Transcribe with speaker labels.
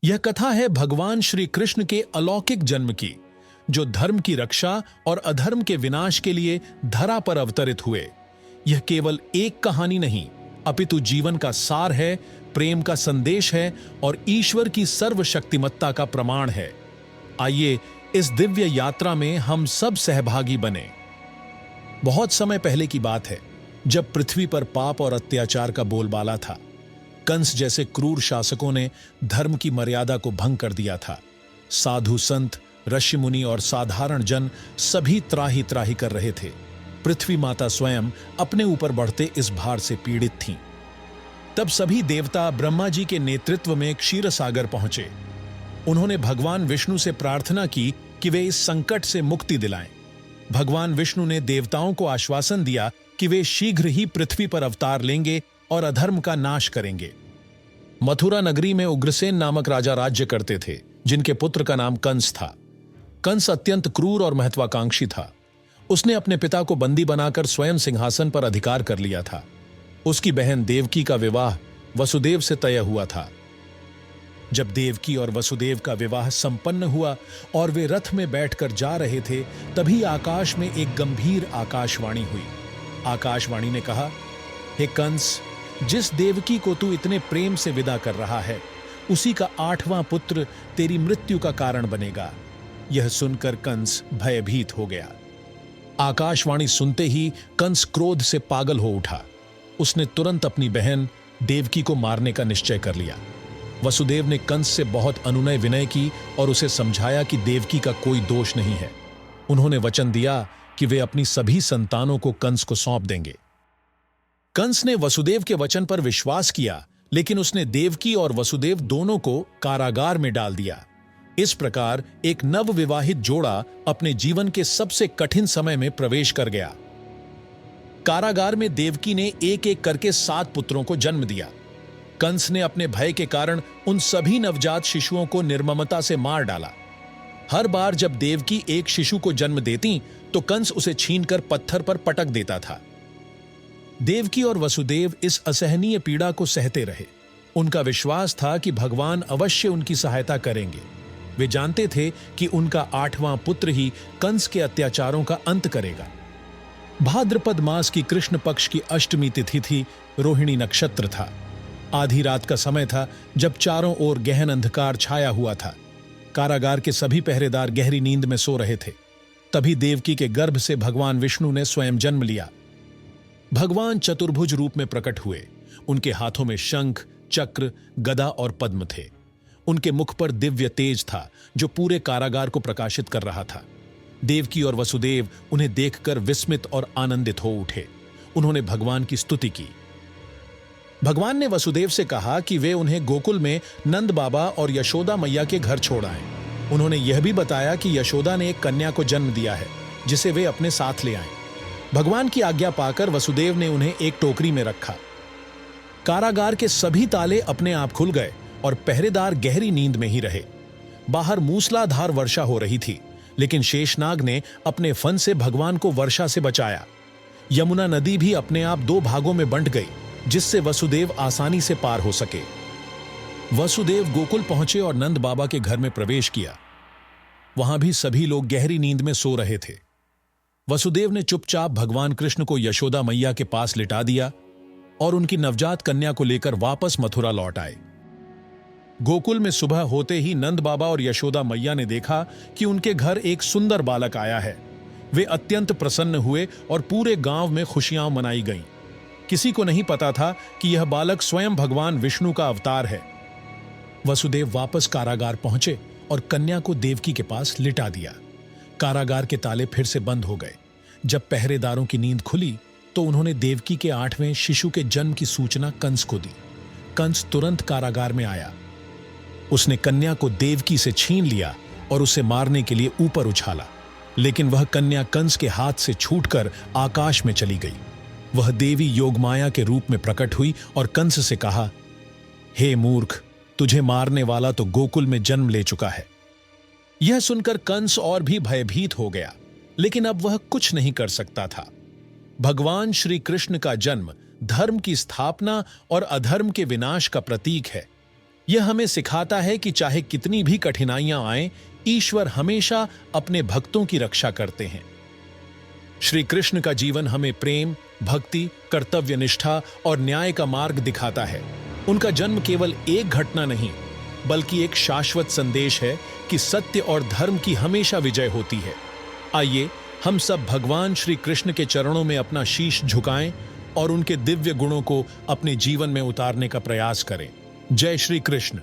Speaker 1: यह कथा है भगवान श्री कृष्ण के अलौकिक जन्म की, जो धर्म की रक्षा और अधर्म के विनाश के लिए धरा पर अवतरित हुए। यह केवल एक कहानी नहीं, अपितु जीवन का सार है, प्रेम का संदेश है और ईश्वर की सर्वशक्तिमत्ता का प्रमाण है। आइए इस दिव्य यात्रा में हम सब सहभागी बने। बहुत समय पहले की बात है, जब पृथ्वी पर पाप और अत्याचार का बोलबाला था। कंस जैसे क्रूर शासकों ने धर्म की मर्यादा को भंग कर दिया था। साधु संत, ऋषि मुनि और साधारण जन सभी त्राही त्राही कर रहे थे। पृथ्वी माता स्वयं अपने ऊपर बढ़ते इस भार से पीड़ित थीं। तब सभी देवता ब्रह्मा जी के नेतृत्व में क्षीर सागर पहुंचे। उन्होंने भगवान विष्णु से प्रार्थना की कि वे इस संकट से मुक्ति दिलाएं। भगवान विष्णु ने देवताओं को आश्वासन दिया कि वे शीघ्र ही पृथ्वी पर अवतार लेंगे और अधर्म का नाश करेंगे। मथुरा नगरी में उग्रसेन नामक राजा राज्य करते थे, जिनके पुत्र का नाम कंस था। कंस अत्यंत क्रूर और महत्वाकांक्षी था। उसने अपने पिता को बंदी बनाकर स्वयं सिंहासन पर अधिकार कर लिया था। उसकी बहन देवकी का विवाह वसुदेव से तय हुआ था। जब देवकी और वसुदेव का विवाह संपन्न हुआ और वे रथ में बैठकर जा रहे थे, तभी आकाश में एक गंभीर आकाशवाणी हुई। आकाशवाणी ने कहा, हे कंस, जिस देवकी को तू इतने प्रेम से विदा कर रहा है, उसी का 8वां पुत्र तेरी मृत्यु का कारण बनेगा। यह सुनकर कंस भयभीत हो गया। आकाशवाणी सुनते ही कंस क्रोध से पागल हो उठा। उसने तुरंत अपनी बहन देवकी को मारने का निश्चय कर लिया। वसुदेव ने कंस से बहुत अनुनय विनय की और उसे समझाया कि देवकी का कोई दोष नहीं है। उन्होंने वचन दिया कि वे अपनी सभी संतानों को कंस को सौंप देंगे। कंस ने वसुदेव के वचन पर विश्वास किया, लेकिन उसने देवकी और वसुदेव दोनों को कारागार में डाल दिया। इस प्रकार एक नवविवाहित जोड़ा अपने जीवन के सबसे कठिन समय में प्रवेश कर गया। कारागार में देवकी ने एक एक करके 7 पुत्रों को जन्म दिया। कंस ने अपने भय के कारण उन सभी नवजात शिशुओं को निर्ममता से मार डाला। हर बार जब देवकी एक शिशु को जन्म देती, तो कंस उसे छीनकर पत्थर पर पटक देता था। देवकी और वसुदेव इस असहनीय पीड़ा को सहते रहे। उनका विश्वास था कि भगवान अवश्य उनकी सहायता करेंगे। वे जानते थे कि उनका 8वां पुत्र ही कंस के अत्याचारों का अंत करेगा। भाद्रपद मास की कृष्ण पक्ष की अष्टमी तिथि थी। रोहिणी नक्षत्र था। आधी रात का समय था, जब चारों ओर गहन अंधकार छाया हुआ था। कारागार के सभी पहरेदार गहरी नींद में सो रहे थे। तभी देवकी के गर्भ से भगवान विष्णु ने स्वयं जन्म लिया। भगवान चतुर्भुज रूप में प्रकट हुए। उनके हाथों में शंख, चक्र, गदा और पद्म थे। उनके मुख पर दिव्य तेज था, जो पूरे कारागार को प्रकाशित कर रहा था। देवकी और वसुदेव उन्हें देखकर विस्मित और आनंदित हो उठे। उन्होंने भगवान की स्तुति की। भगवान ने वसुदेव से कहा कि वे उन्हें गोकुल में नंद बाबा और यशोदा मैया के घर छोड़ आएं। उन्होंने यह भी बताया कि यशोदा ने एक कन्या को जन्म दिया है, जिसे वे अपने साथ ले आएं। भगवान की आज्ञा पाकर वसुदेव ने उन्हें एक टोकरी में रखा। कारागार के सभी ताले अपने आप खुल गए और पहरेदार गहरी नींद में ही रहे। बाहर मूसलाधार वर्षा हो रही थी, लेकिन शेषनाग ने अपने फन से भगवान को वर्षा से बचाया। यमुना नदी भी अपने आप 2 भागों में बंट गई, जिससे वसुदेव आसानी से पार हो सके। वसुदेव गोकुल पहुंचे और नंद बाबा के घर में प्रवेश किया। वहां भी सभी लोग गहरी नींद में सो रहे थे। वसुदेव ने चुपचाप भगवान कृष्ण को यशोदा मैया के पास लिटा दिया और उनकी नवजात कन्या को लेकर वापस मथुरा लौट आए। गोकुल में सुबह होते ही नंद बाबा और यशोदा मैया ने देखा कि उनके घर एक सुंदर बालक आया है। वे अत्यंत प्रसन्न हुए और पूरे गांव में खुशियां मनाई गईं। किसी को नहीं पता था कि यह बालक स्वयं भगवान विष्णु का अवतार है। वसुदेव वापस कारागार पहुंचे और कन्या को देवकी के पास लिटा दिया। कारागार के ताले फिर से बंद हो गए। जब पहरेदारों की नींद खुली, तो उन्होंने देवकी के 8वें शिशु के जन्म की सूचना कंस को दी। कंस तुरंत कारागार में आया। उसने कन्या को देवकी से छीन लिया और उसे मारने के लिए ऊपर उछाला, लेकिन वह कन्या कंस के हाथ से छूटकर आकाश में चली गई। वह देवी योगमाया के रूप में प्रकट हुई और कंस से कहा, हे मूर्ख, तुझे मारने वाला तो गोकुल में जन्म ले चुका है। यह सुनकर कंस और भी भयभीत हो गया, लेकिन अब वह कुछ नहीं कर सकता था। भगवान श्री कृष्ण का जन्म धर्म की स्थापना और अधर्म के विनाश का प्रतीक है। यह हमें सिखाता है कि चाहे कितनी भी कठिनाइयां आएं, ईश्वर हमेशा अपने भक्तों की रक्षा करते हैं। श्री कृष्ण का जीवन हमें प्रेम, भक्ति, कर्तव्य निष्ठा और न्याय का मार्ग दिखाता है। उनका जन्म केवल एक घटना नहीं, बल्कि एक शाश्वत संदेश है कि सत्य और धर्म की हमेशा विजय होती है। आइए हम सब भगवान श्री कृष्ण के चरणों में अपना शीश झुकाएं और उनके दिव्य गुणों को अपने जीवन में उतारने का प्रयास करें। जय श्री कृष्ण।